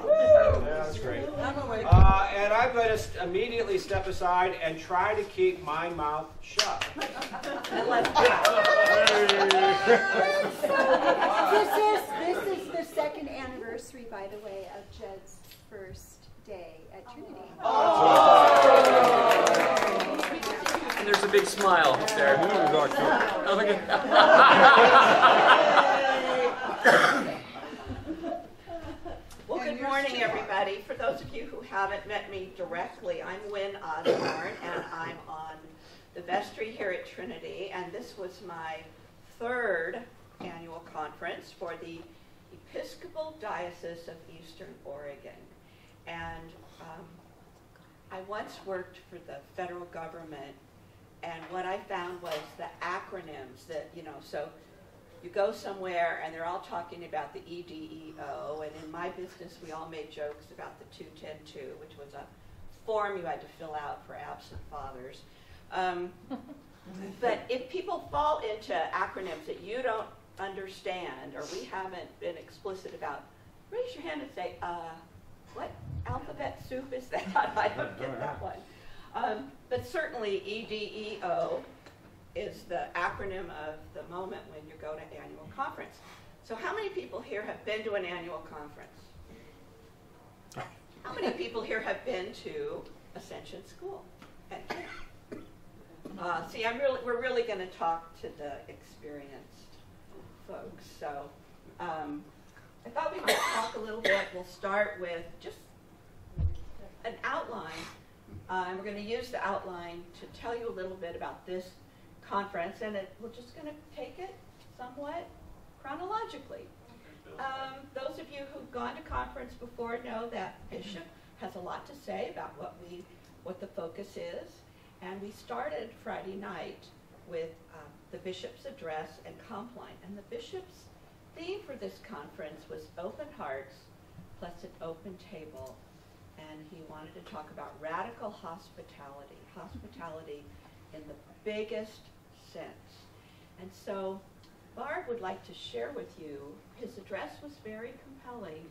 Yeah, that's great. And I'm going to immediately step aside and try to keep my mouth shut. And let's go. This is the second anniversary, by the way, of Jed's first day at Trinity. And there's a big smile up there. Oh, look at Well, good morning, everybody. For those of you who haven't met me directly, I'm Wynn Osborne, and I'm on the vestry here at Trinity, and this was my third annual conference for the Episcopal Diocese of Eastern Oregon. And I once worked for the federal government, and what I found was the acronyms that, so you go somewhere and they're all talking about the EDEO, and in my business we all made jokes about the 210-2, which was a form you had to fill out for absent fathers. But if people fall into acronyms that you don't understand or we haven't been explicit about, raise your hand and say, what alphabet soup is that? I don't get that one. But certainly EDEO is the acronym of the moment when you go to annual conference. So how many people here have been to an annual conference? How many people here have been to Ascension School? See, we're really going to talk to the experienced folks. So I thought we might talk a little bit. We'll start with just an outline. And we're going to use the outline to tell you a little bit about this conference, and we're just going to take it somewhat chronologically. Those of you who've gone to conference before know that Bishop has a lot to say about what the focus is, and we started Friday night with the Bishop's address and Compline, and the Bishop's theme for this conference was open hearts plus an open table, and he wanted to talk about radical hospitality in the biggest sense. And so Barb would like to share with you, his address was very compelling,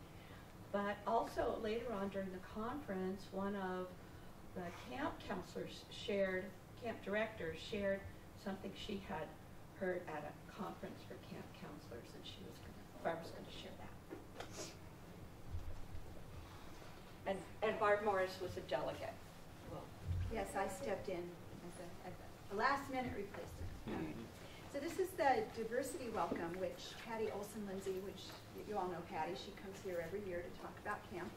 but also later on during the conference, one of the camp counselors camp directors shared something she had heard at a conference for camp counselors, and Barb was going to share that. And Barb Morris was a delegate. Well, Yes, I stepped in as a last-minute replacement. So this is the diversity welcome, which Patty Olson-Lindsay, which you all know Patty, she comes here every year to talk about camp.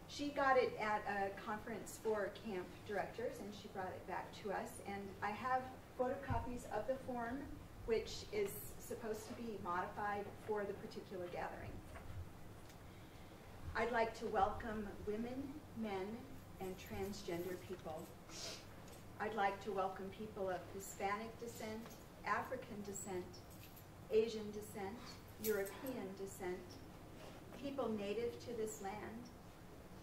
She got it at a conference for camp directors, and she brought it back to us. And I have photocopies of the form, which is supposed to be modified for the particular gathering. I'd like to welcome women, men, and transgender people. I'd like to welcome people of Hispanic descent, African descent, Asian descent, European descent, people native to this land,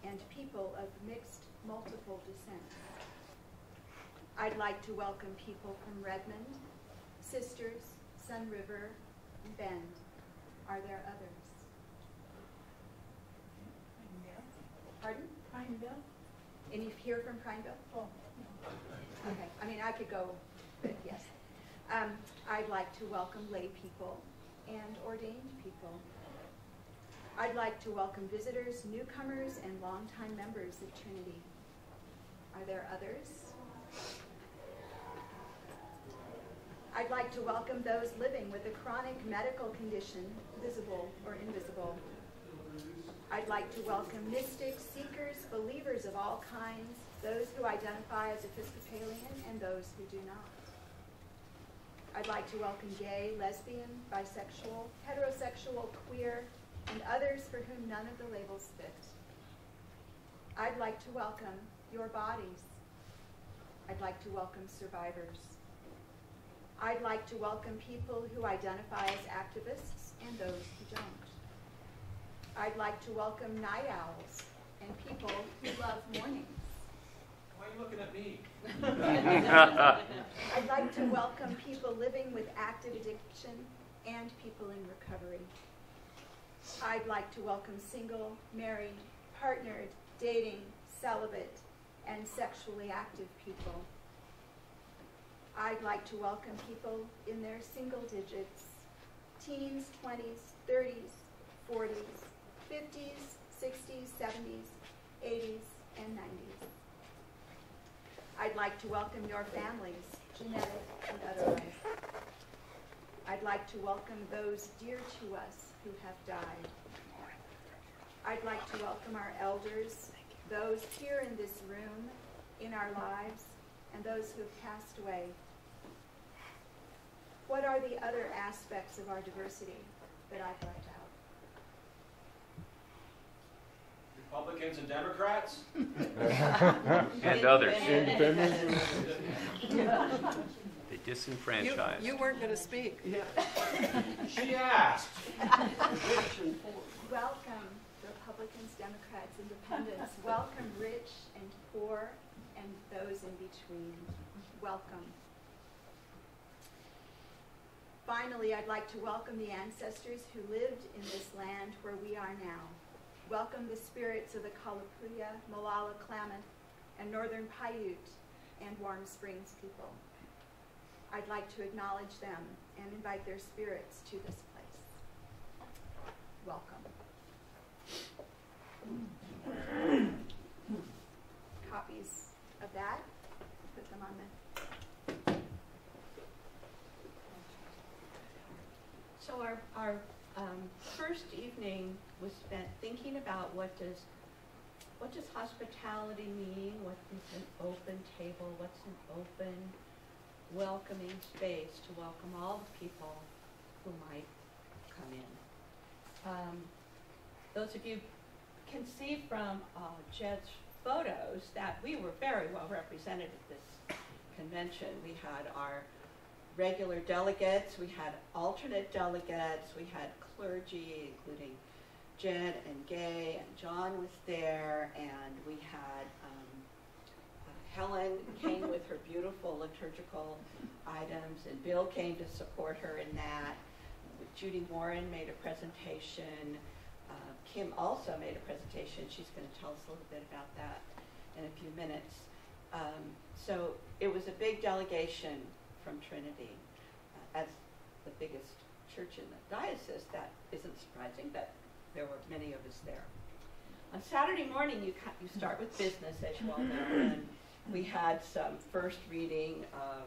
and people of mixed multiple descents. I'd like to welcome people from Redmond, Sisters, Sun River, and Bend. Are there others? Pardon? Pineville. Any here from Prineville? Oh. Okay, I mean, I could go, but yes. I'd like to welcome lay people and ordained people. I'd like to welcome visitors, newcomers, and longtime members of Trinity. Are there others? I'd like to welcome those living with a chronic medical condition, visible or invisible. I'd like to welcome mystics, seekers, believers of all kinds, those who identify as Episcopalian and those who do not. I'd like to welcome gay, lesbian, bisexual, heterosexual, queer, and others for whom none of the labels fit. I'd like to welcome your bodies. I'd like to welcome survivors. I'd like to welcome people who identify as activists and those who don't. I'd like to welcome night owls and people who love mornings. Why are you looking at me? I'd like to welcome people living with active addiction and people in recovery. I'd like to welcome single, married, partnered, dating, celibate, and sexually active people. I'd like to welcome people in their single digits, teens, 20s, 30s, 40s, 50s, 60s, 70s, 80s, and 90s. I'd like to welcome your families, genetic and otherwise. I'd like to welcome those dear to us who have died. I'd like to welcome our elders, those here in this room, in our lives, and those who have passed away. What are the other aspects of our diversity that I've left out? Republicans and Democrats. And others. Independents. They disenfranchise. You weren't going to speak. She asked. Welcome, Republicans, Democrats, Independents. Welcome, rich and poor, and those in between. Welcome. Finally, I'd like to welcome the ancestors who lived in this land where we are now. Welcome the spirits of the Kalapuya, Molalla, Klamath, and Northern Paiute and Warm Springs people. I'd like to acknowledge them and invite their spirits to this place. Welcome. Copies of that, put them on the... So our first evening was spent thinking about what does hospitality mean? What is an open table? What's an open, welcoming space to welcome all the people who might come in? Those of you can see from Jed's photos that we were very well represented at this convention. We had our regular delegates, we had alternate delegates, we had clergy, including Jen and Gay, and John was there, and we had Helen came with her beautiful liturgical items, and Bill came to support her in that. Judy Warren made a presentation. Kim also made a presentation. She's going to tell us a little bit about that in a few minutes. So it was a big delegation from Trinity. As the biggest church in the diocese, that isn't surprising, but there were many of us there. On Saturday morning, you start with business, as you all know, and we had some first reading of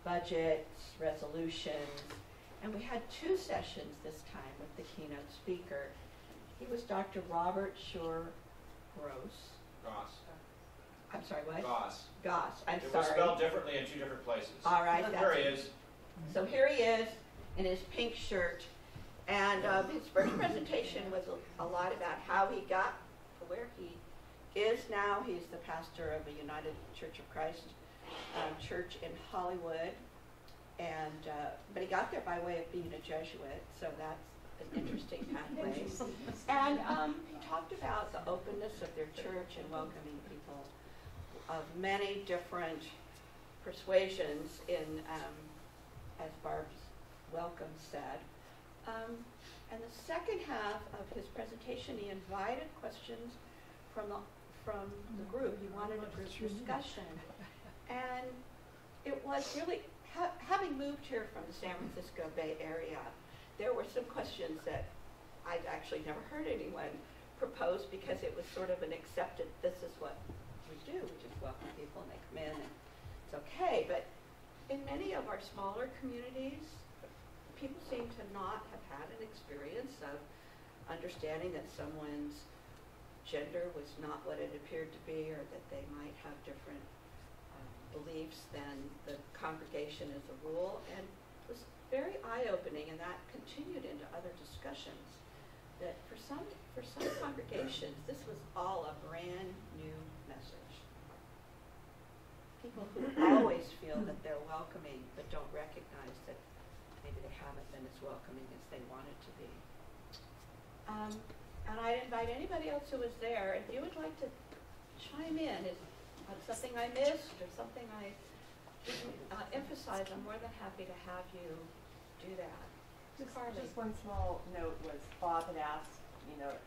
budgets, resolutions, and we had 2 sessions this time with the keynote speaker. He was Dr. Robert Schur Gross. Goss. I'm sorry, what? Goss. Goss. I'm It sorry. was spelled differently in 2 different places. All right. There he is. So here he is in his pink shirt. And his first presentation was a lot about how he got to where he is now. He's the pastor of the United Church of Christ church in Hollywood. And but he got there by way of being a Jesuit, so that's an interesting pathway. And he talked about the openness of their church and welcoming people of many different persuasions in, as Barb's welcome said. And the second half of his presentation, he invited questions from the group. He wanted a group discussion. And it was really, having moved here from the San Francisco Bay Area, there were some questions that I'd actually never heard anyone propose because it was sort of an accepted, this is what we do. We just welcome people and they come in and it's okay. But in many of our smaller communities, people seem to not have had an experience of understanding that someone's gender was not what it appeared to be, or that they might have different beliefs than the congregation as a rule. And it was very eye-opening, and that continued into other discussions, that for some congregations, this was all a brand new message. People who always feel that they're welcoming, but don't recognize that maybe they haven't been as welcoming as they wanted to be. And I'd invite anybody else who was there, if you would like to chime in, is something I missed or something I didn't emphasize, I'm more than happy to have you do that. Just one small note was Bob had asked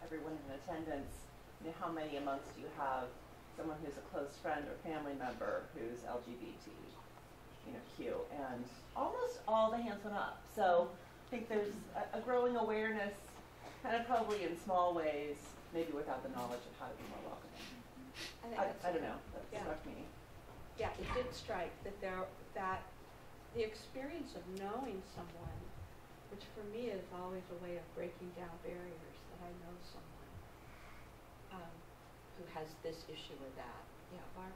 everyone in attendance, how many amongst you have someone who's a close friend or family member who's LGBT, Q, and almost all the hands went up. So I think there's a growing awareness, kind of probably in small ways, maybe without the knowledge of how to be more welcoming. I don't know, that struck me. Yeah, it did strike that the experience of knowing someone, which for me is always a way of breaking down barriers, that I know someone who has this issue or that. Yeah, Barb?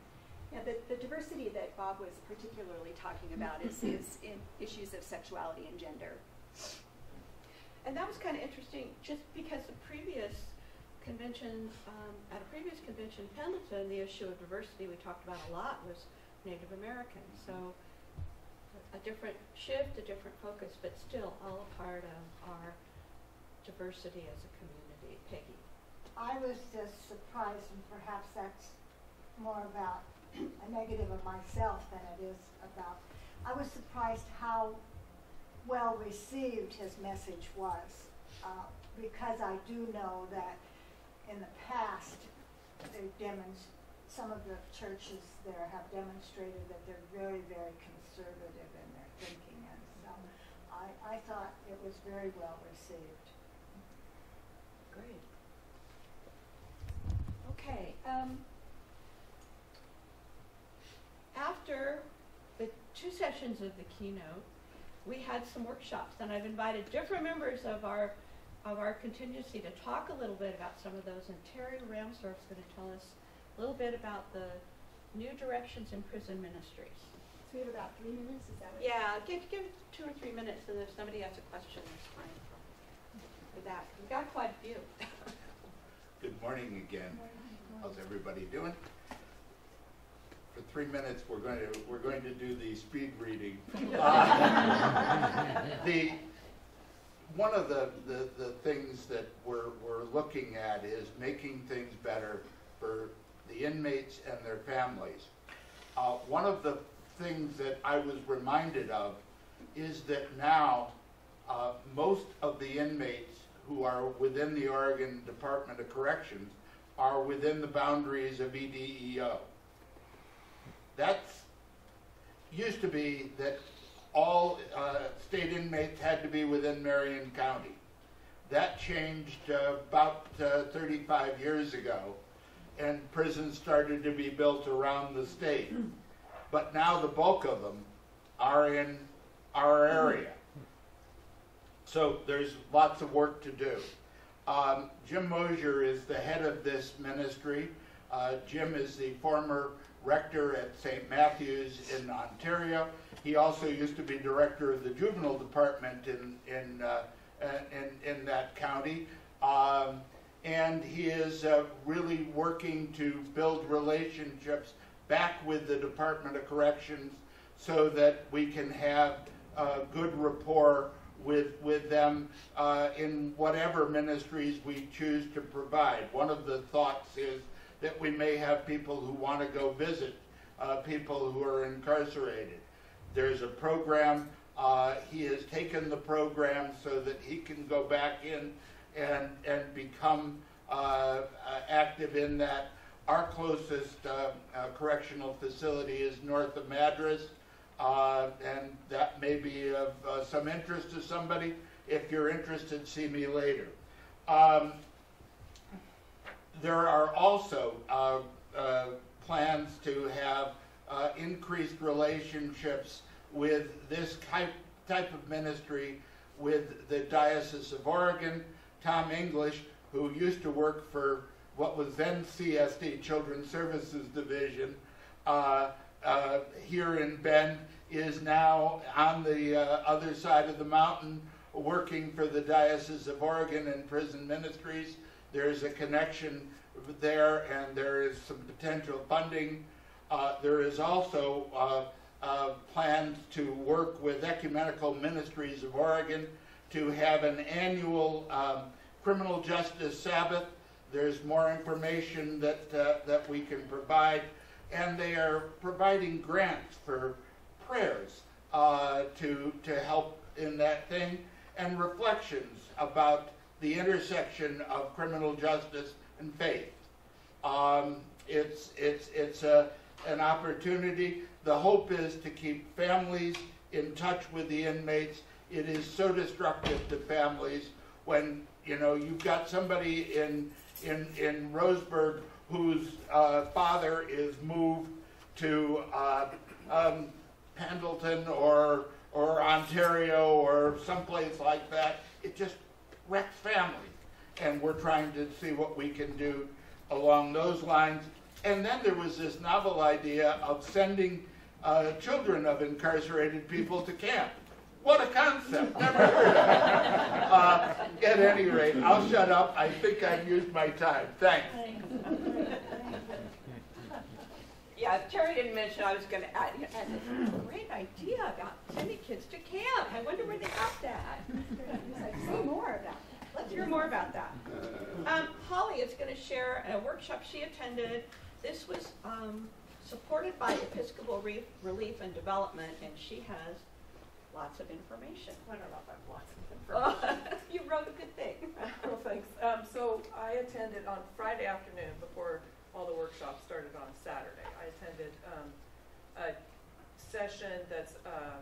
Yeah, the diversity that Bob was particularly talking about is in issues of sexuality and gender. And that was kind of interesting, just because the previous convention, at a previous convention in Pendleton, the issue of diversity we talked about a lot was Native American. So a different shift, a different focus, but still all a part of our diversity as a community. Peggy? I was just surprised, and perhaps that's more about a negative of myself than it is about, I was surprised how well received his message was, because I do know that in the past, some of the churches there have demonstrated that they're very, very conservative in their thinking, and so I thought it was very well received. Great. Okay. After the 2 sessions of the keynote, we had some workshops, and I've invited different members of our contingency to talk a little bit about some of those. And Terry Ramsdorf is going to tell us a little bit about the new directions in prison ministries. So we have about 3 minutes, is that what? Yeah, give 2 or 3 minutes, and if somebody has a question, that's fine for that. We've got quite a few. Good morning again. How's everybody doing? For 3 minutes, we're going to do the speed reading. One of the things that we're looking at is making things better for the inmates and their families. One of the things that I was reminded of is that now most of the inmates who are within the Oregon Department of Corrections are within the boundaries of EDEO. That's used to be that all state inmates had to be within Marion County. That changed about 35 years ago, and prisons started to be built around the state. But now the bulk of them are in our area. So there's lots of work to do. Jim Mosier is the head of this ministry. Jim is the former rector at St. Matthew's in Ontario. He also used to be director of the juvenile department in that county. And he is really working to build relationships back with the Department of Corrections so that we can have good rapport with them in whatever ministries we choose to provide. One of the thoughts is that we may have people who want to go visit people who are incarcerated. There's a program. He has taken the program so that he can go back in and become active in that. Our closest correctional facility is north of Madras, and that may be of some interest to somebody. If you're interested, see me later. There are also plans to have increased relationships with this type of ministry with the Diocese of Oregon. Tom English, who used to work for what was then CSD, Children's Services Division, here in Bend, is now on the other side of the mountain working for the Diocese of Oregon and prison ministries. There's a connection there, and there is some potential funding. There is also plans to work with Ecumenical Ministries of Oregon to have an annual criminal justice Sabbath. There's more information that we can provide, and they are providing grants for prayers to help in that thing, and reflections about the intersection of criminal justice and faith. It's an opportunity. The hope is to keep families in touch with the inmates. It is so destructive to families when, you know, you've got somebody in Roseburg whose father is moved to Pendleton or Ontario or someplace like that. It just wrecks families. And we're trying to see what we can do along those lines. And then there was this novel idea of sending children of incarcerated people to camp. What a concept. Never heard of it. At any rate, I'll shut up. I think I've used my time. Thanks. Yeah, Terry didn't mention I was going to add, this great idea about sending kids to camp. I wonder where they got that. Say more about that. Let's hear more about that. Holly is going to share a workshop she attended. This was supported by Episcopal Relief and Development, and she has lots of information. I don't know if I have lots of information. You wrote a good thing. Well, thanks. So I attended on Friday afternoon before all the workshops started on Saturday. I attended a session that's a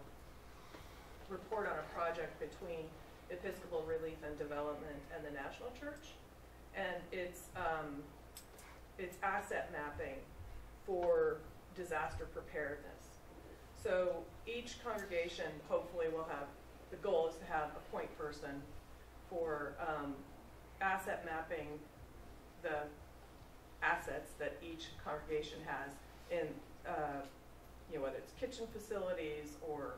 report on a project between Episcopal Relief and Development and the National Church. And it's asset mapping for disaster preparedness. So each congregation hopefully will have, the goal is to have a point person for asset mapping the assets that each congregation has in, whether it's kitchen facilities or,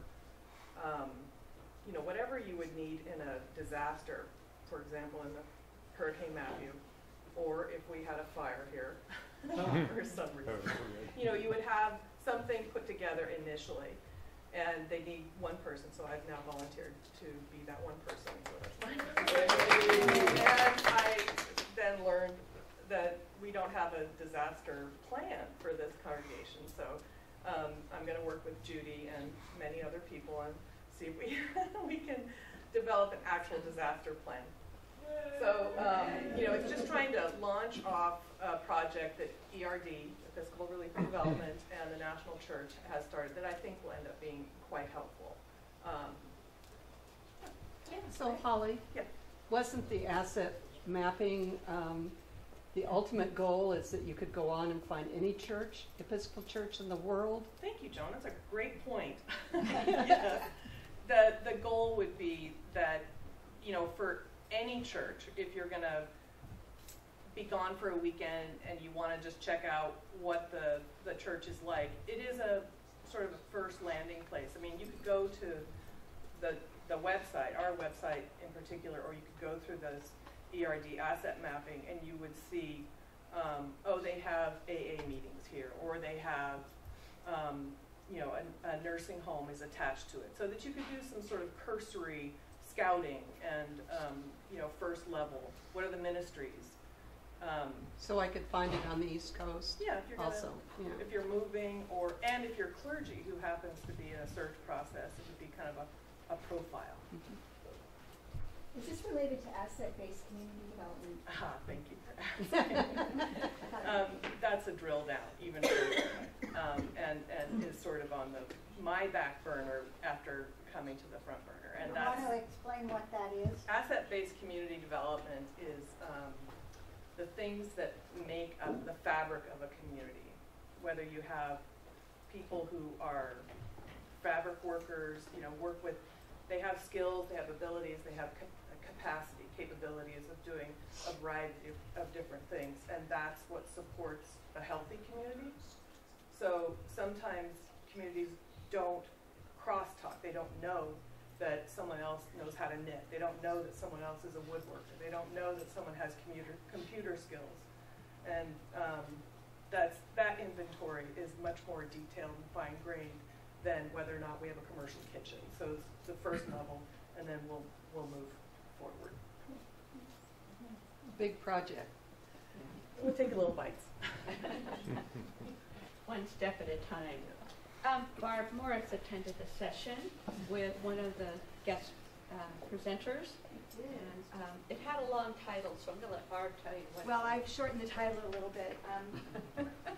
whatever you would need in a disaster, for example, in the Hurricane Matthew, or if we had a fire here for some reason. You would have something put together initially, and they need one person, so I've now volunteered to be that one person. And I then learned that we don't have a disaster plan for this congregation, so I'm going to work with Judy and many other people and see if we can develop an actual disaster plan. So, it's just trying to launch off a project that ERD, Episcopal Relief and Development, and the National Church has started that I think will end up being quite helpful. So, Holly, Yeah. wasn't the asset mapping the ultimate goal is that you could go on and find any church, Episcopal church in the world? Thank you, Joan. That's a great point. Yes. The goal would be that, for any church, if you're going to be gone for a weekend and you want to just check out what the church is like, it is a sort of a first landing place. I mean, you could go to the website, our website in particular, or you could go through this ERD asset mapping and you would see, they have AA meetings here, or they have, a nursing home is attached to it, so that you could do some sort of cursory scouting and, first level. What are the ministries? So I could find it on the East Coast? Yeah, if you're also, if you're moving, and if you're clergy who happens to be in a search process, it would be kind of a profile. Mm-hmm. Is this related to asset-based community development? Thank you for asking. That's a drill down, even further, and is sort of on my back burner after coming to the front burner. And I want to explain what that is. Asset-based community development is the things that make up the fabric of a community. Whether you have people who are fabric workers, work with, they have skills, they have abilities, they have capacity, capabilities of doing a variety of different things, and that's what supports a healthy community. So sometimes communities don't crosstalk. They don't know that someone else knows how to knit. They don't know that someone else is a woodworker. They don't know that someone has computer skills. And that inventory is much more detailed and fine-grained than whether or not we have a commercial kitchen. So it's the first level, and then we'll move forward. Big project. We'll take a little bites. One step at a time. Barb Morris attended a session with one of the guest presenters. And it had a long title, so I'm going to let Barb tell you what. Well, I've shortened the title a little bit.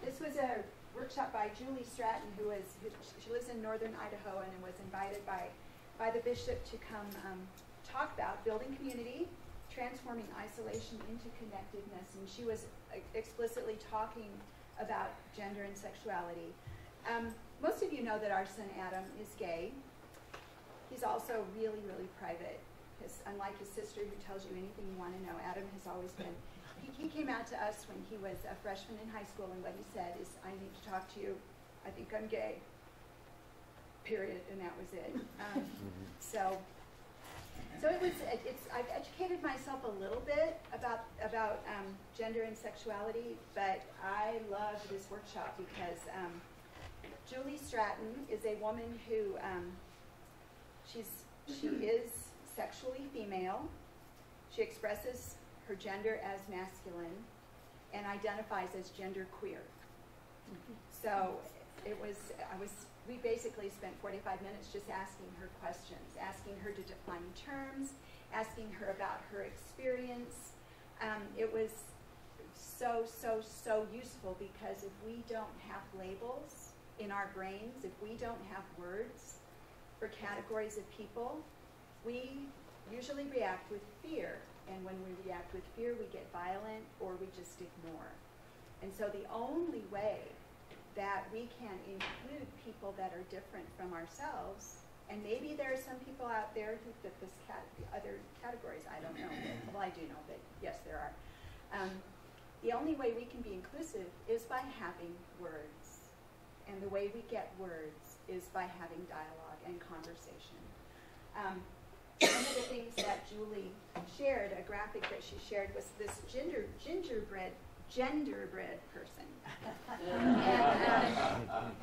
This was a workshop by Julie Stratton, she lives in northern Idaho and was invited by the bishop to come talk about building community, transforming isolation into connectedness. And she was explicitly talking about gender and sexuality. Most of you know that our son Adam is gay. He's also really, really private. Unlike his sister who tells you anything you want to know, Adam has always been. He came out to us when he was a freshman in high school, and what he said is, "I need to talk to you. I think I'm gay." Period, and that was it. So it was. I've educated myself a little bit about gender and sexuality, but I love this workshop because Julie Stratton is a woman who she is sexually female. She expresses her gender as masculine and identifies as genderqueer. So we basically spent 45 minutes just asking her questions, asking her to define terms, asking her about her experience. It was so useful because if we don't have labels in our brains, if we don't have words for categories of people, we usually react with fear. And when we react with fear, we get violent or we just ignore. And so the only way that we can include people that are different from ourselves, and maybe there are some people out there who fit the other categories, I don't know. Well, I do know, but yes, there are. The only way we can be inclusive is by having words. And the way we get words is by having dialogue and conversation. One of the things that Julie shared, a graphic that she shared, was this genderbread person. And,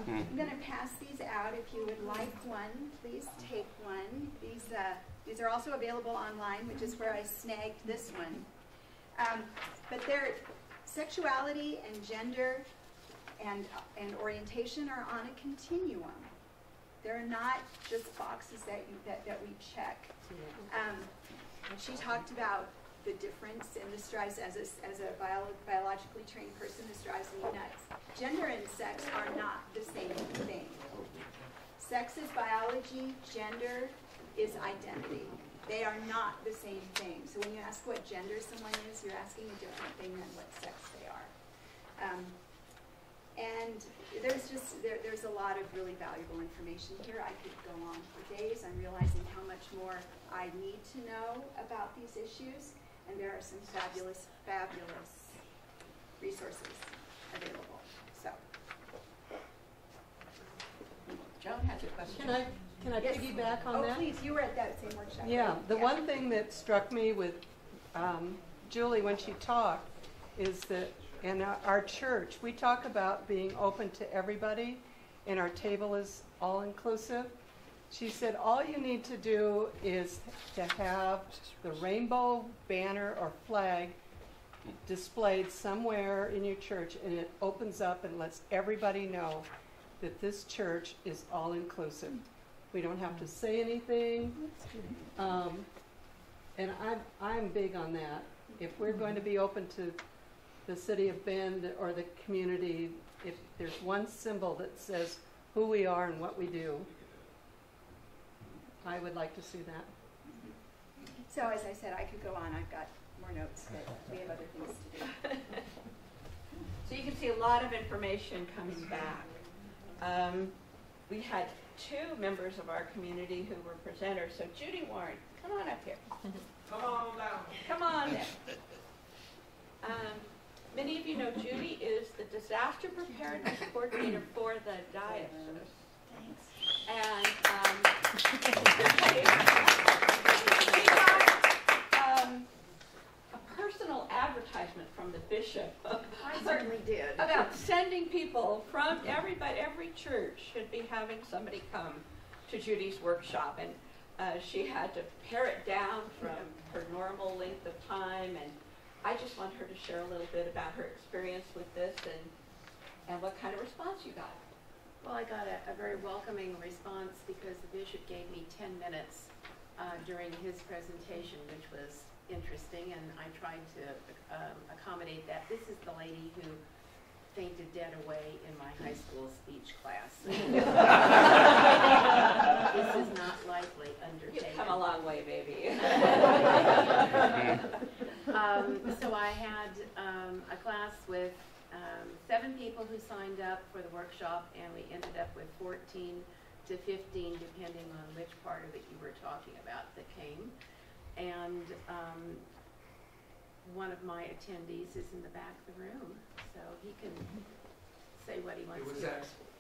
I'm going to pass these out. If you would like one, please take one. These are also available online, which is where I snagged this one. But sexuality and gender and orientation are on a continuum. They're not just boxes that we check. She talked about the difference, and this drives, as a biologically trained person, this drives me nuts. Gender and sex are not the same thing. Sex is biology, gender is identity. They are not the same thing. So when you ask what gender someone is, you're asking a different thing than what sex they are. And there's a lot of really valuable information here. I could go on for days. I'm realizing how much more I need to know about these issues, and there are some fabulous resources available. So, Joan has a question. Can I piggyback on that? Oh, please. You were at that same workshop. Yeah. The one thing that struck me with Julie when she talked is that in our church, we talk about being open to everybody, and our table is all-inclusive. She said all you need to do is to have the rainbow banner or flag displayed somewhere in your church, and it opens up and lets everybody know that this church is all-inclusive. We don't have to say anything, and I'm big on that. If we're going to be open to the city of Bend or the community, if there's one symbol that says who we are and what we do, I would like to see that. So as I said, I could go on. I've got more notes, but we have other things to do. So you can see a lot of information coming back. We had two members of our community who were presenters. So Judy Warren, come on up here. Come on down. Come on there. Many of you know Judy is the disaster preparedness coordinator for the diocese. Thanks. And she got a personal advertisement from the bishop. I certainly did. About sending people from every church should be having somebody come to Judy's workshop. And she had to pare it down from her normal length of time, and I just want her to share a little bit about her experience with this and what kind of response you got. Well, I got a very welcoming response because the bishop gave me 10 minutes during his presentation, which was interesting, and I tried to accommodate that. This is the lady who fainted dead away in my high school speech class. This is not likely undertaken. You've come a long way, baby. So I had a class with 7 people who signed up for the workshop, and we ended up with 14 to 15, depending on which part of it you were talking about, that came. And one of my attendees is in the back of the room, so he can say what he wants to. It was excellent.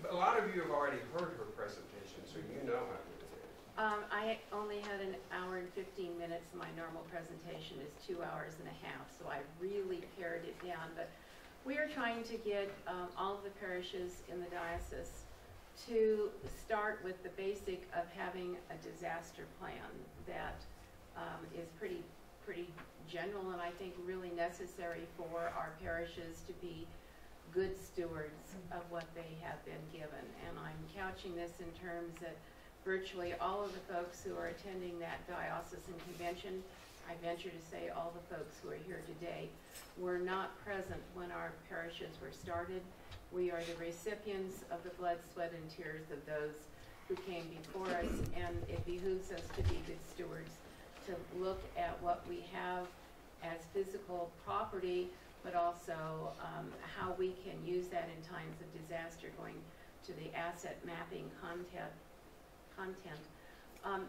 But a lot of you have already heard her presentation, so you know how good it is. I only had an hour and 15 minutes. My normal presentation is 2 hours and a half, so I really pared it down. But we are trying to get all of the parishes in the diocese to start with the basic of having a disaster plan that is pretty general, and I think really necessary for our parishes to be good stewards of what they have been given. And I'm couching this in terms that virtually all of the folks who are attending that diocesan convention, I venture to say all the folks who are here today, were not present when our parishes were started. We are the recipients of the blood, sweat, and tears of those who came before us, and it behooves us to be good stewards, to look at what we have as physical property, but also how we can use that in times of disaster, going to the asset mapping content,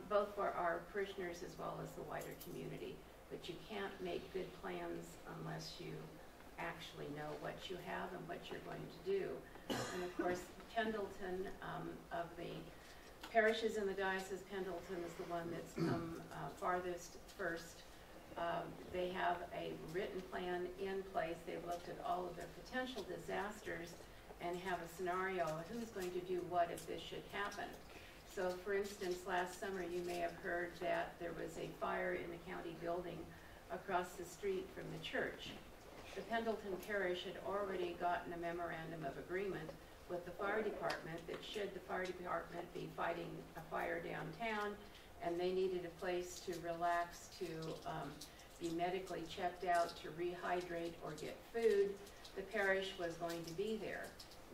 both for our parishioners as well as the wider community. But you can't make good plans unless you actually know what you have and what you're going to do. And of course, Pendleton, of the parishes in the diocese, Pendleton is the one that's come farthest first. They have a written plan in place. They've looked at all of their potential disasters and have a scenario of who's going to do what if this should happen. So for instance, last summer you may have heard that there was a fire in the county building across the street from the church. The Pendleton parish had already gotten a memorandum of agreement with the fire department that should the fire department be fighting a fire downtown and they needed a place to relax, to be medically checked out, to rehydrate or get food, the parish was going to be there.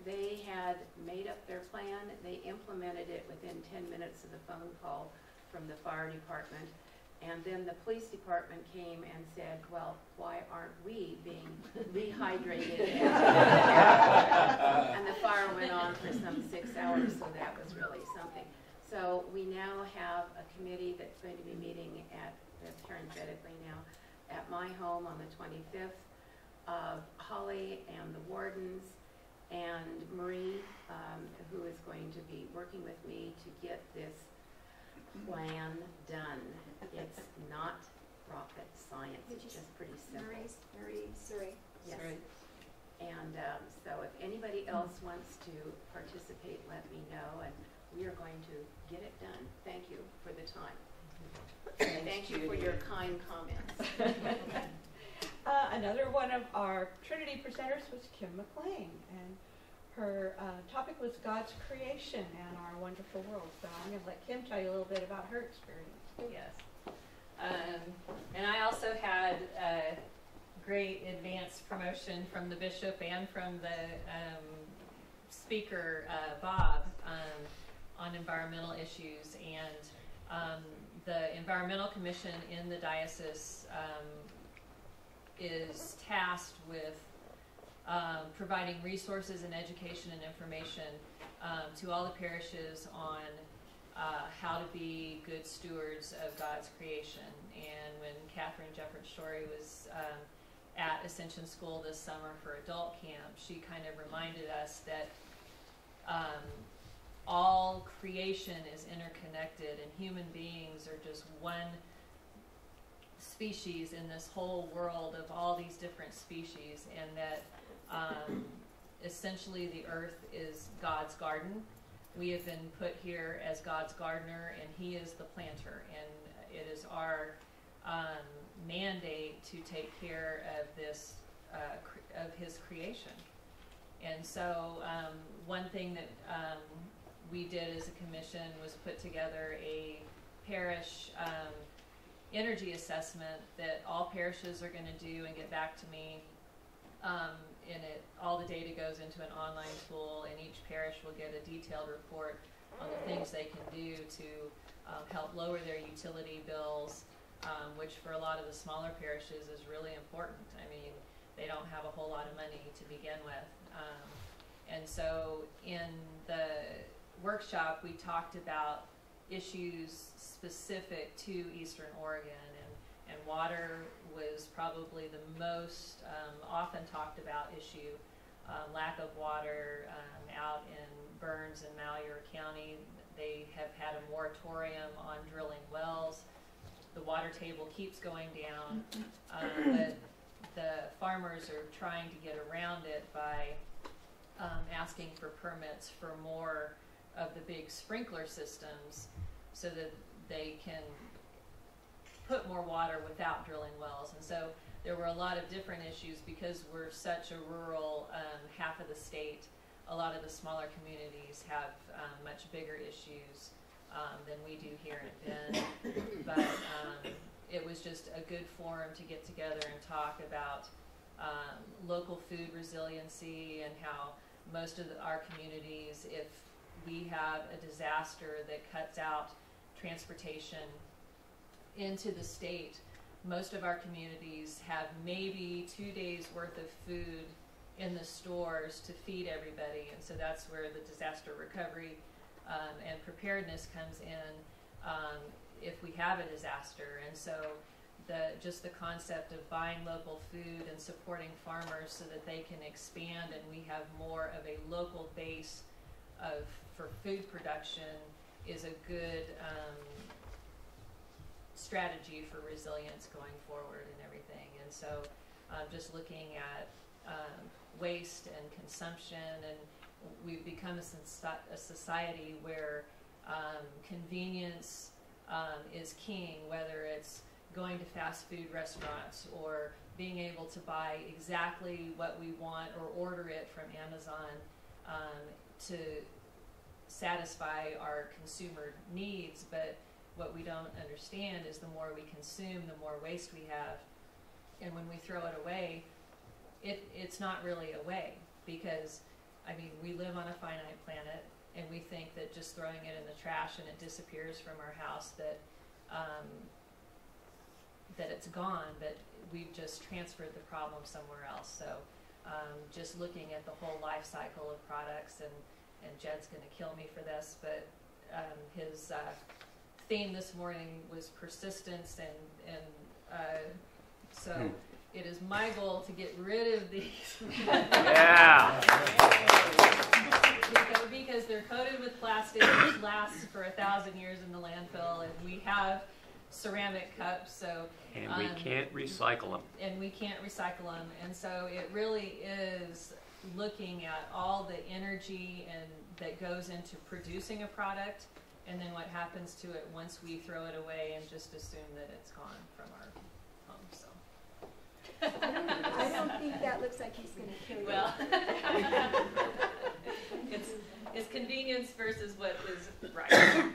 They had made up their plan. They implemented it within 10 minutes of the phone call from the fire department. And then the police department came and said, well, why aren't we being rehydrated? And the fire went on for some 6 hours, so that was really something. So we now have a committee that's going to be meeting parenthetically now, at my home on the 25th. Holly and the wardens and Marie, who is going to be working with me to get this plan done. It's not rocket science. It's just pretty simple. Marie, Surrey. Yes. And so if anybody else wants to participate, let me know, and we are going to get it done. Thank you for the time. Thank you for your kind comments. Another one of our Trinity presenters was Kim McLean, and her topic was God's creation and our wonderful world. So I'm going to let Kim tell you a little bit about her experience. Yes. And I also had a great advance promotion from the bishop and from the speaker, Bob, on environmental issues. And the Environmental Commission in the diocese is tasked with providing resources and education and information to all the parishes on how to be good stewards of God's creation. And when Catherine Jefferts Story was at Ascension School this summer for adult camp, she kind of reminded us that all creation is interconnected, and human beings are just one species in this whole world of all these different species, and that essentially the earth is God's garden. We have been put here as God's gardener, and He is the planter, and it is our mandate to take care of this, of His creation. And so one thing that we did as a commission was put together a parish energy assessment that all parishes are going to do and get back to me. All the data goes into an online tool, and each parish will get a detailed report on the things they can do to help lower their utility bills, which for a lot of the smaller parishes is really important. I mean, they don't have a whole lot of money to begin with. And so in the workshop, we talked about issues specific to Eastern Oregon, and water was probably the most often talked about issue. Lack of water out in Burns and Malheur County. They have had a moratorium on drilling wells. The water table keeps going down, but the farmers are trying to get around it by asking for permits for more of the big sprinkler systems so that they can put more water without drilling wells. And so there were a lot of different issues because we're such a rural half of the state. A lot of the smaller communities have much bigger issues than we do here in Bend. But it was just a good forum to get together and talk about local food resiliency and how most of our communities, if we have a disaster that cuts out transportation into the state, most of our communities have maybe 2 days worth of food in the stores to feed everybody, and so that's where the disaster recovery and preparedness comes in if we have a disaster. And so just the concept of buying local food and supporting farmers so that they can expand and we have more of a local base for food production is a good strategy for resilience going forward and everything. And so just looking at waste and consumption, and we've become a society where convenience is king, whether it's going to fast food restaurants or being able to buy exactly what we want or order it from Amazon to satisfy our consumer needs. But what we don't understand is the more we consume, the more waste we have. And when we throw it away, it's not really a way, because, I mean, we live on a finite planet, and we think that just throwing it in the trash and it disappears from our house, that it's gone, but we've just transferred the problem somewhere else. So just looking at the whole life cycle of products, and Jed's going to kill me for this, but his theme this morning was persistence, and so it is my goal to get rid of these. Yeah. Because they're coated with plastic, which lasts for 1,000 years in the landfill, and we have ceramic cups, so and we can't recycle them. And so it really is looking at all the energy that goes into producing a product, and then what happens to it once we throw it away and just assume that it's gone from our home. So I don't think that looks like he's going to kill you. Well, it's convenience versus what is right. So.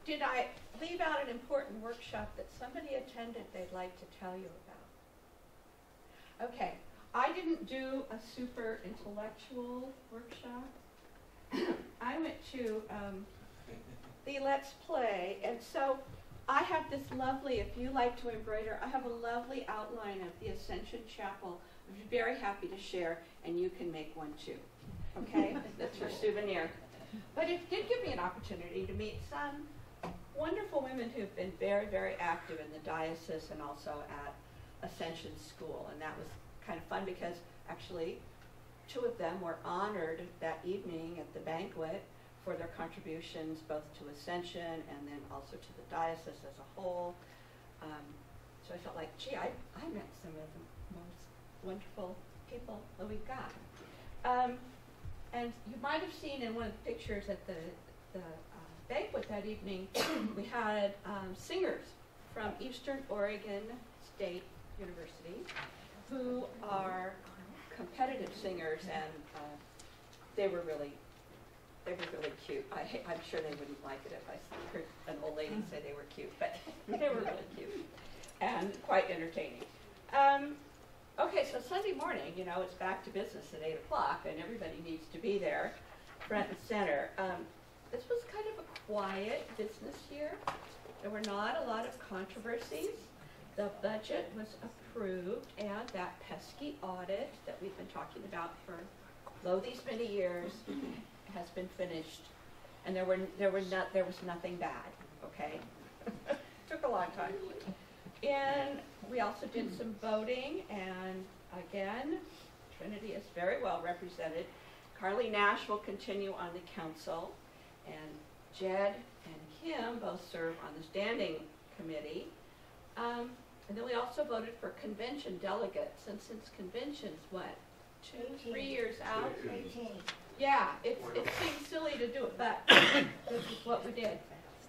Did I leave out an important workshop that somebody attended they'd like to tell you about? Okay, I didn't do a super intellectual workshop. I went to the Let's Play, and so I have this lovely, if you like to embroider, I have a lovely outline of the Ascension Chapel. I'm very happy to share, and you can make one too. Okay? That's your souvenir. But it did give me an opportunity to meet some wonderful women who've been very, very active in the diocese and also at Ascension School. And that was kind of fun because actually 2 of them were honored that evening at the banquet for their contributions both to Ascension and then also to the diocese as a whole. So I felt like, gee, I met some of the most wonderful people that we've got. And you might have seen in one of the pictures at the banquet that evening, we had singers from Eastern Oregon State University who are competitive singers and they were really cute. I'm sure they wouldn't like it if I heard an old lady say they were cute, but they were really cute and quite entertaining. Okay, so Sunday morning, you know, it's back to business at 8 o'clock, and everybody needs to be there, front and center. This was kind of a quiet business year. There were not a lot of controversies. The budget was approved, and that pesky audit that we've been talking about for these many years has been finished, and there was nothing bad. Okay, took a long time. And we also did some voting, and again, Trinity is very well represented. Carly Nash will continue on the council, and Jed and Kim both serve on the standing committee. And then we also voted for convention delegates, and since convention's what, 2-3 years out? 18. Yeah, it seems silly to do it, but this is what we did.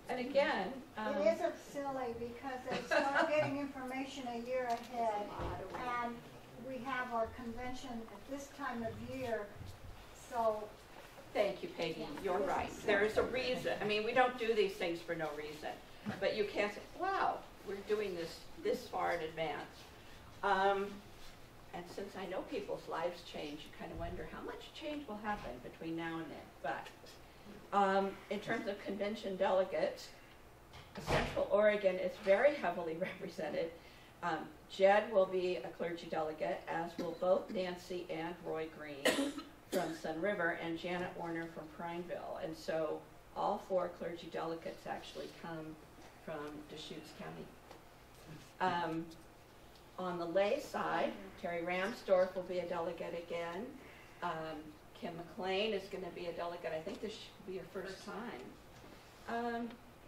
And again, it isn't silly because they start getting information a year ahead, and we have our convention at this time of year, so. Thank you, Peggy. You're right. There is a reason. I mean, we don't do these things for no reason, but you can't say, wow, we're doing this far in advance. And since I know people's lives change, you kind of wonder how much change will happen between now and then. But in terms of convention delegates, Central Oregon is very heavily represented. Jed will be a clergy delegate, as will both Nancy and Roy Green from Sun River and Janet Warner from Prineville. And so all 4 clergy delegates actually come from Deschutes County. On the lay side, Terry Ramsdorf will be a delegate again. Kim McLean is going to be a delegate. I think this should be your first time.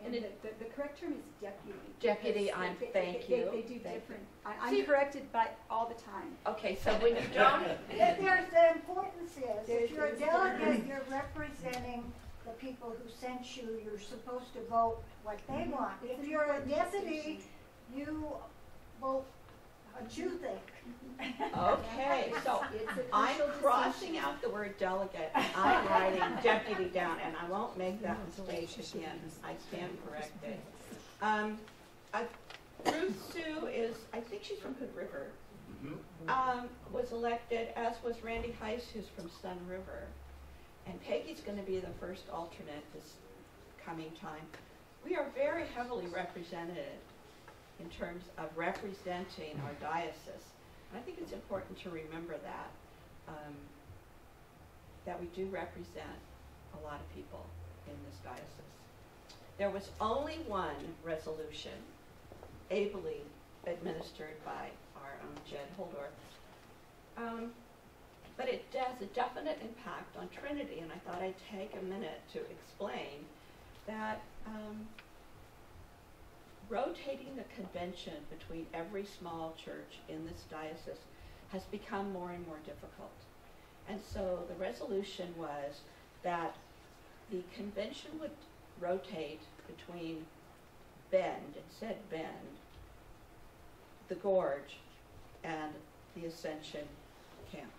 And the correct term is deputy. Deputy, thank you. They do different. I'm corrected by all the time. Okay, so when you don't... The importance is, if you're a delegate, you're representing the people who sent you. You're supposed to vote what they want. If you're a deputy, you vote what you think. Okay, so I'm crossing out the word delegate. I'm writing deputy down, and I won't make that mistake again. I stand corrected. Ruth Sue is, I think she's from Hood River, was elected, as was Randy Heiss, who's from Sun River. And Peggy's going to be the first alternate this coming time. We are very heavily represented in terms of representing our diocese. And I think it's important to remember that we do represent a lot of people in this diocese. There was only one resolution ably administered by our own Jed Holdorf, but it has a definite impact on Trinity, and I thought I'd take a minute to explain that rotating the convention between every small church in this diocese has become more and more difficult. And so the resolution was that the convention would rotate between Bend, it said Bend, the Gorge, and the Ascension camp.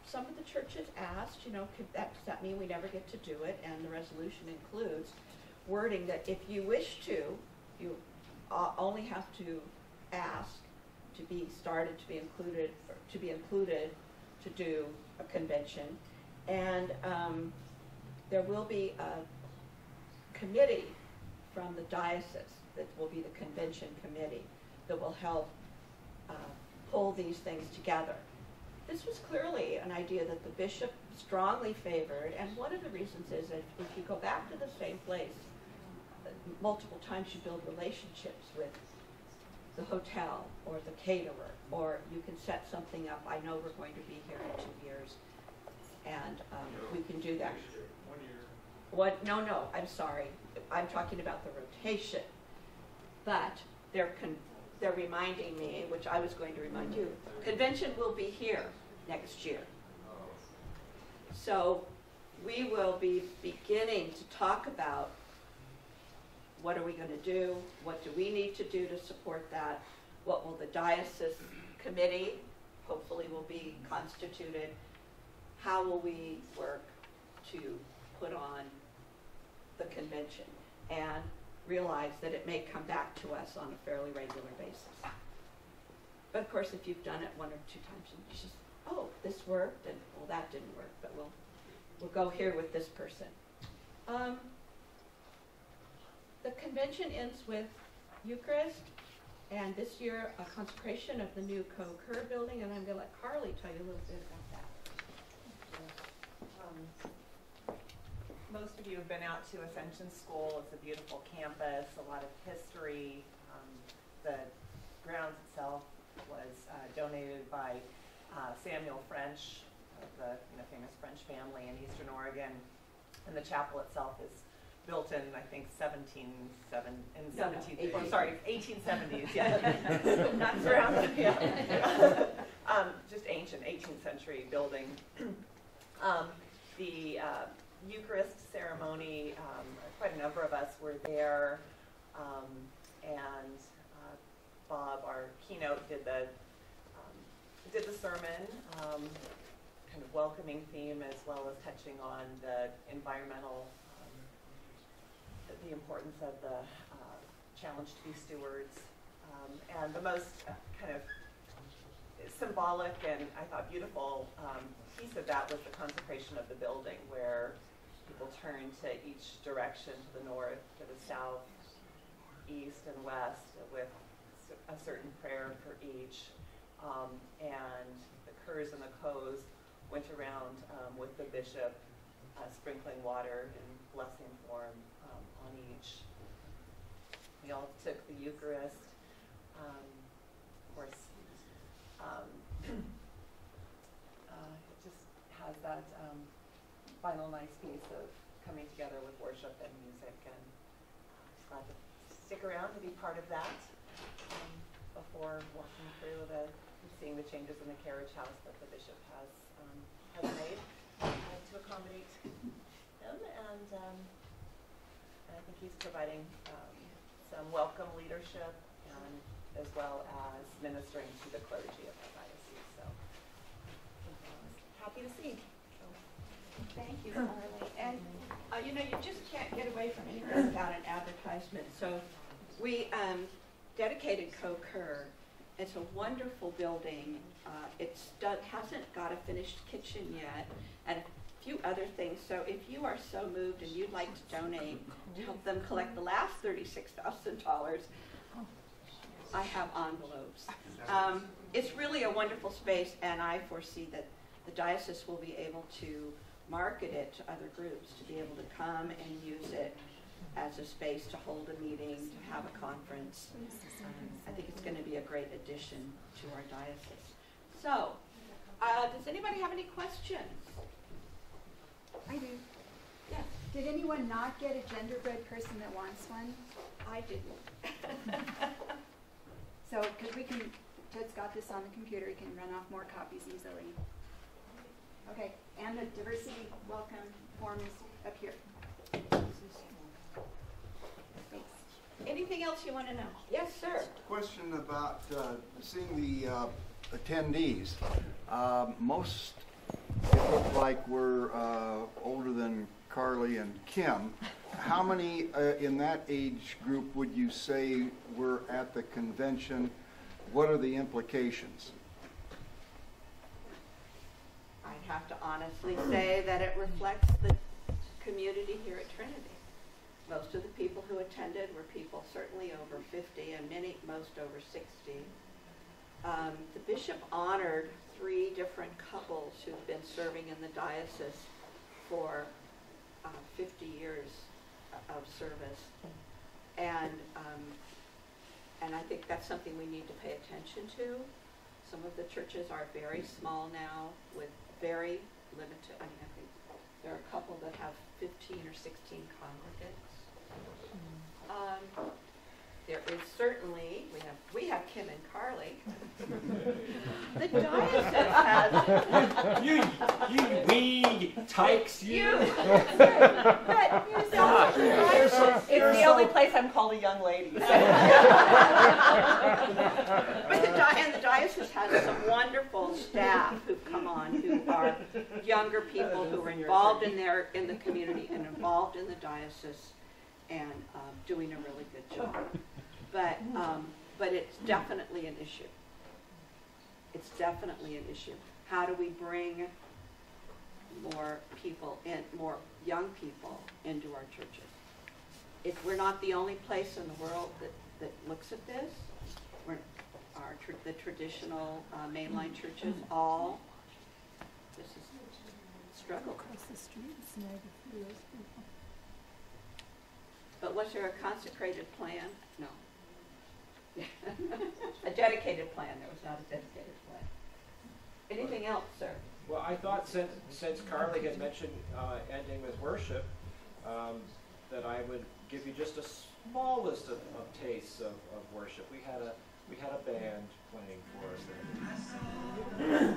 Some of the churches asked, you know, does that mean we never get to do it? And the resolution includes wording that if you wish to, you only have to ask to be included to do a convention, and there will be a committee from the diocese that will be the convention committee that will help pull these things together. This was clearly an idea that the bishop strongly favored, and one of the reasons is that if you go back to the same place multiple times, you build relationships with the hotel or the caterer, or you can set something up. I know we're going to be here in 2 years, and we can do that. 1 year. What? No, I'm sorry. I'm talking about the rotation. But they're reminding me, which I was going to remind you, convention will be here next year. So we will be beginning to talk about what are we going to do, what do we need to do to support that, what will the diocese committee hopefully will be constituted. How will we work to put on the convention and realize that it may come back to us on a fairly regular basis. But of course, if you've done it 1 or 2 times, and you just, oh, this worked, and well, that didn't work, but we'll go here with this person. The convention ends with Eucharist, and this year a consecration of the new Cove building, and I'm going to let Carly tell you a little bit about that. Most of you have been out to Ascension School. It's a beautiful campus, a lot of history. The grounds itself was donated by Samuel French, of the famous French family in Eastern Oregon, and the chapel itself is built in, I think, 1870s. Yeah, that's around. Yeah. Just ancient 18th century building. The Eucharist ceremony, quite a number of us were there, and Bob, our keynote, did the sermon, kind of welcoming theme, as well as touching on the environmental, the importance of the challenge to be stewards, and the most kind of symbolic and I thought beautiful piece of that was the consecration of the building, where people turn to each direction, to the north, to the south, east, and west, with a certain prayer for each. And the Kerrs and the Coves went around with the bishop sprinkling water in blessing form on each. We all took the Eucharist. Of course, it just has that final nice piece of coming together with worship and music, and just glad to stick around to be part of that before walking through seeing the changes in the carriage house that the bishop has made to accommodate him, and I think he's providing some welcome leadership, and as well as ministering to the clergy of the diocese. So happy to see. Thank you, Carly. And you just can't get away from anything without an advertisement. So we dedicated Cove. It's a wonderful building. It hasn't got a finished kitchen yet, and a few other things. So if you are so moved and you'd like to donate to help them collect the last $36,000, I have envelopes. It's really a wonderful space, and I foresee that the diocese will be able to market it to other groups, to be able to come and use it as a space to hold a meeting, to have a conference. I think it's going to be a great addition to our diocese. So, does anybody have any questions? I do. Yes. Did anyone not get a genderbread person that wants one? I didn't. So, because Ted's got this on the computer, he can run off more copies easily. Okay, and the diversity welcome form is up here. Thanks. Anything else you want to know? Yes, sir. Question about seeing the attendees. Most look like we're older than Carly and Kim. How many in that age group would you say were at the convention? What are the implications? I'd have to honestly say that it reflects the community here at Trinity. Most of the people who attended were people certainly over 50 and most over 60. The bishop honored 3 different couples who've been serving in the diocese for 50 years of service. And I think that's something we need to pay attention to. Some of the churches are very small now with very limited, I think there are a couple that have 15 or 16 congregants. There is certainly, we have Kim and Carly. The diocese has... You tykes, you! But it's It's the only place I'm called a young lady. So. But the diocese has some wonderful staff who've come on, who are younger people who are involved in the community and involved in the diocese, and doing a really good job. But it's definitely an issue. It's definitely an issue. How do we bring more people in, more young people into our churches? If we're not the only place in the world that looks at this, the traditional mainline churches all, this is a struggle. Across the street, it's those people. But was there a consecrated plan? No. A dedicated plan. There was not a dedicated plan. Anything else, sir? Well, I thought since Carly had mentioned ending with worship, that I would give you just a small list of tastes of worship. We had a band playing for us there.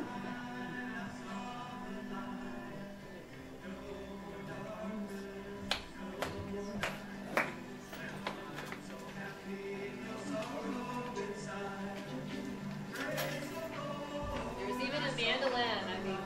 There's even a mandolin. I mean,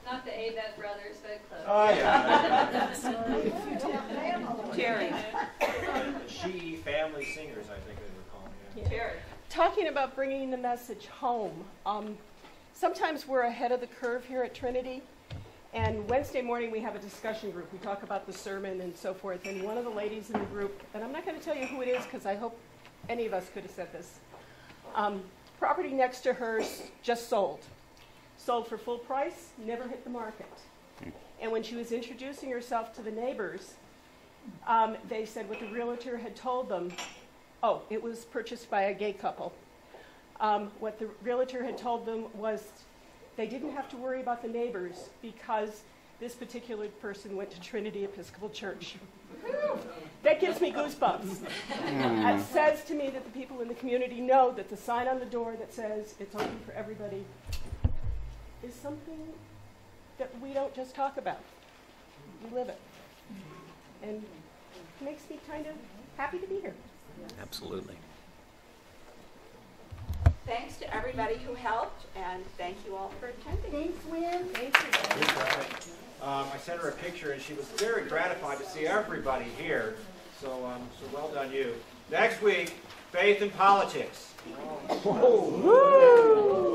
not the Abed brothers, but close. Oh, yeah. Jerry. She family singers, I think they were called. Yeah. Jerry. Talking about bringing the message home, sometimes we're ahead of the curve here at Trinity, and Wednesday morning we have a discussion group. We talk about the sermon and so forth, and one of the ladies in the group, and I'm not going to tell you who it is because I hope any of us could have said this, property next to hers just sold for full price, never hit the market. And when she was introducing herself to the neighbors, they said what the realtor had told them, oh, it was purchased by a gay couple. What the realtor had told them was they didn't have to worry about the neighbors because this particular person went to Trinity Episcopal Church. That gives me goosebumps. That says to me that the people in the community know that the sign on the door that says it's open for everybody is something that we don't just talk about. We live it. And it makes me kind of happy to be here. Absolutely. Thanks to everybody who helped, and thank you all for attending. Thanks, Wynn. Thank you. I sent her a picture, and she was very gratified to see everybody here. So well done, you. Next week, faith and politics. Woo!